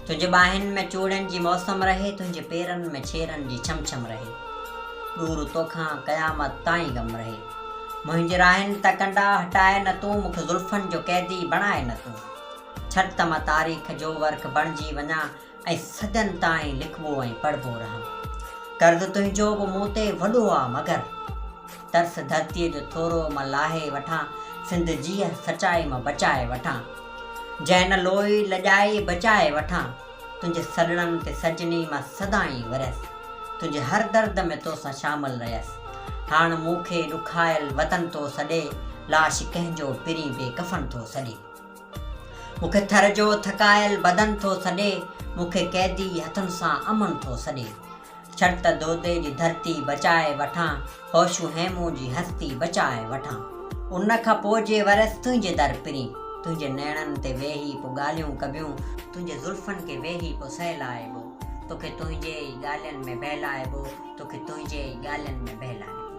तुंहिंजे ॿाहिनि में चूड़नि जी मौसम रहे, तुंहिंजे पेरनि में छेरनि जी छमछम रहे। दूर तोखां क़यामत ताईं गम रहे। मुंहिंजी राहिनि त कंडा हटाए न तूं, मूंखे ज़ुल्फ़नि जो क़ैदी बणाए न तूं। छॾ त मां तारीख़ जो वर्क बणिजी वञा ऐं सदनि ताईं लिखबो ऐं पढ़बो रहां। कर्ज़ु तुंहिंजो बि मूं ते वॾो आहे मगर, तरस धरतीअ जो थोरो मां लाहे वठां, सिंध जीअ सचाई मां बचाए वठां। जंहिं न लोई लॼाई बचाए वठां, तुंहिंजे सॾणनि ते सजनी मां सदाईं वरियसि। तुंहिंजे हर दर्द में तोसां शामिल रहियसि। हाणे मूंखे ॾुखायल वतन थो सॾे, लाश कंहिंजो पिरी बेकफ़न थो सॾे। मूंखे थर जो थकायल बदन थो सॾे, मूंखे क़ैदी हथनि सां अमन थो सॾे। छॾ त दोदे जी धरती बचाए वठां, होशू हेमू जी हस्ती बचाए वठां। उन खां पोइ जे वरसि तुंहिंजे दर पिरी, तुंहिंजे नैणनि ते वेही पोइ ॻाल्हियूं कबियूं, तुंहिंजे ज़ुल्फ़नि खे वेही पोइ सहलाइबो। तोखे तुंहिंजे ई ॻाल्हियुनि में बहलाइबो, तोखे तुंहिंजे ई ॻाल्हियुनि में बहलाइबो।